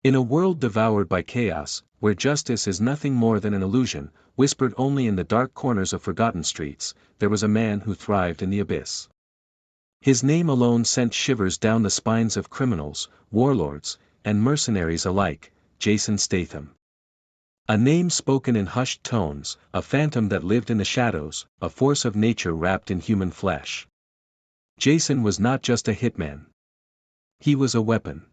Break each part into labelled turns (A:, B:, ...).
A: In a world devoured by chaos, where justice is nothing more than an illusion, whispered only in the dark corners of forgotten streets, there was a man who thrived in the abyss. His name alone sent shivers down the spines of criminals, warlords, and mercenaries alike, Jason Statham. A name spoken in hushed tones, a phantom that lived in the shadows, a force of nature wrapped in human flesh. Jason was not just a hitman. He was a weapon.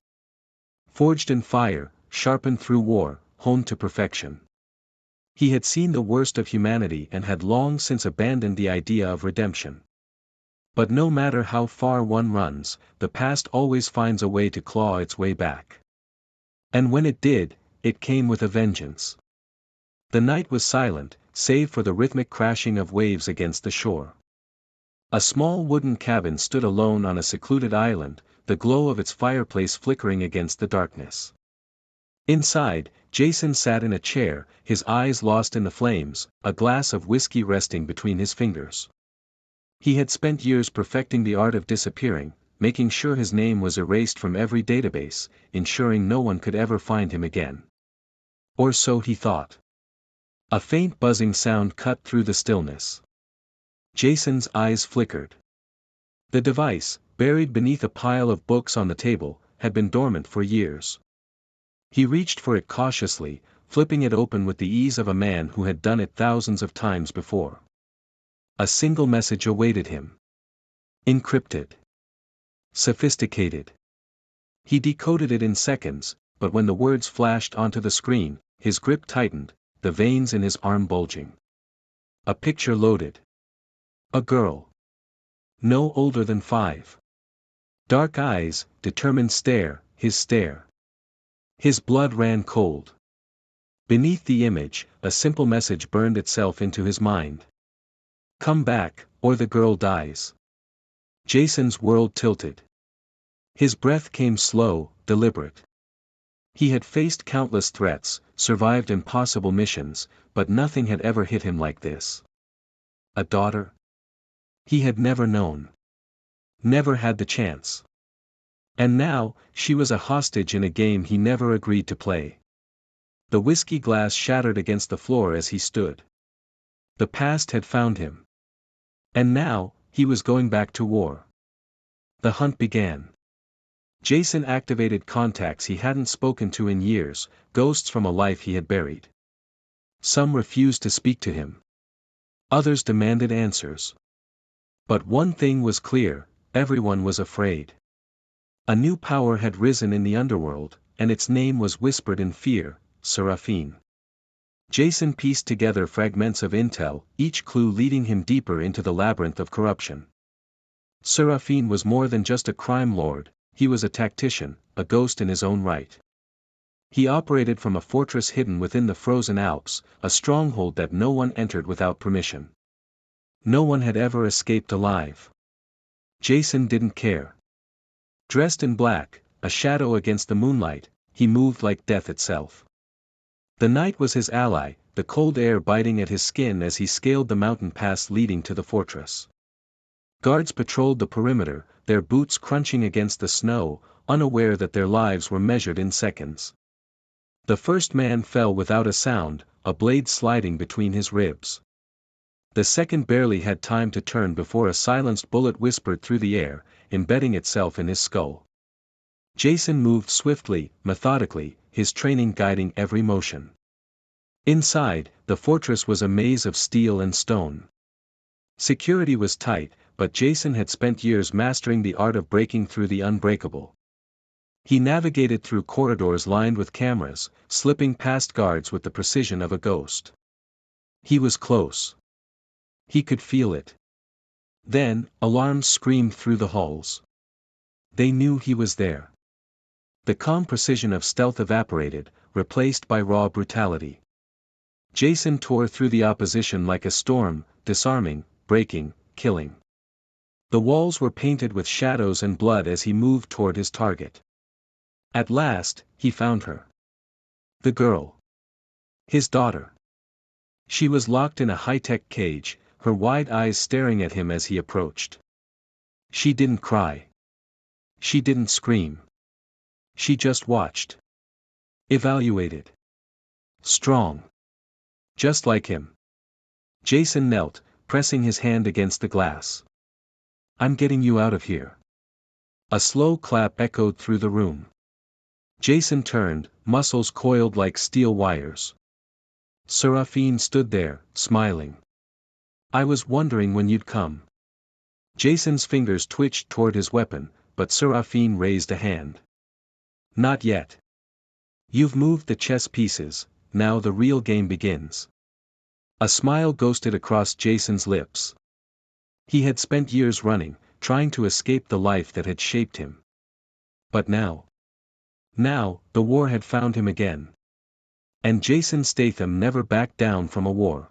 A: Forged in fire, sharpened through war, honed to perfection. He had seen the worst of humanity and had long since abandoned the idea of redemption. But no matter how far one runs, the past always finds a way to claw its way back. And when it did, it came with a vengeance. The night was silent, save for the rhythmic crashing of waves against the shore. A small wooden cabin stood alone on a secluded island, the glow of its fireplace flickering against the darkness. Inside, Jason sat in a chair, his eyes lost in the flames, a glass of whiskey resting between his fingers. He had spent years perfecting the art of disappearing, making sure his name was erased from every database, ensuring no one could ever find him again. Or so he thought. A faint buzzing sound cut through the stillness. Jason's eyes flickered. The device, buried beneath a pile of books on the table, had been dormant for years. He reached for it cautiously, flipping it open with the ease of a man who had done it thousands of times before. A single message awaited him. Encrypted. Sophisticated. He decoded it in seconds, but when the words flashed onto the screen, his grip tightened, the veins in his arm bulging. A picture loaded. A girl. No older than 5. Dark eyes, determined stare, his stare. His blood ran cold. Beneath the image, a simple message burned itself into his mind. Come back, or the girl dies. Jason's world tilted. His breath came slow, deliberate. He had faced countless threats, survived impossible missions, but nothing had ever hit him like this. A daughter? He had never known. Never had the chance. And now, she was a hostage in a game he never agreed to play. The whiskey glass shattered against the floor as he stood. The past had found him. And now, he was going back to war. The hunt began. Jason activated contacts he hadn't spoken to in years, ghosts from a life he had buried. Some refused to speak to him. Others demanded answers. But one thing was clear, everyone was afraid. A new power had risen in the underworld, and its name was whispered in fear, Seraphine. Jason pieced together fragments of intel, each clue leading him deeper into the labyrinth of corruption. Seraphine was more than just a crime lord, he was a tactician, a ghost in his own right. He operated from a fortress hidden within the frozen Alps, a stronghold that no one entered without permission. No one had ever escaped alive. Jason didn't care. Dressed in black, a shadow against the moonlight, he moved like death itself. The night was his ally, the cold air biting at his skin as he scaled the mountain pass leading to the fortress. Guards patrolled the perimeter, their boots crunching against the snow, unaware that their lives were measured in seconds. The first man fell without a sound, a blade sliding between his ribs. The second barely had time to turn before a silenced bullet whispered through the air, embedding itself in his skull. Jason moved swiftly, methodically, his training guiding every motion. Inside, the fortress was a maze of steel and stone. Security was tight, but Jason had spent years mastering the art of breaking through the unbreakable. He navigated through corridors lined with cameras, slipping past guards with the precision of a ghost. He was close. He could feel it. Then, alarms screamed through the halls. They knew he was there. The calm precision of stealth evaporated, replaced by raw brutality. Jason tore through the opposition like a storm, disarming, breaking, killing. The walls were painted with shadows and blood as he moved toward his target. At last, he found her. The girl. His daughter. She was locked in a high-tech cage, her wide eyes staring at him as he approached. She didn't cry. She didn't scream. She just watched. Evaluated. Strong. Just like him. Jason knelt, pressing his hand against the glass. I'm getting you out of here. A slow clap echoed through the room. Jason turned, muscles coiled like steel wires. Seraphine stood there, smiling. I was wondering when you'd come. Jason's fingers twitched toward his weapon, but Seraphine raised a hand. Not yet. You've moved the chess pieces, now the real game begins. A smile ghosted across Jason's lips. He had spent years running, trying to escape the life that had shaped him. But now, the war had found him again. And Jason Statham never backed down from a war.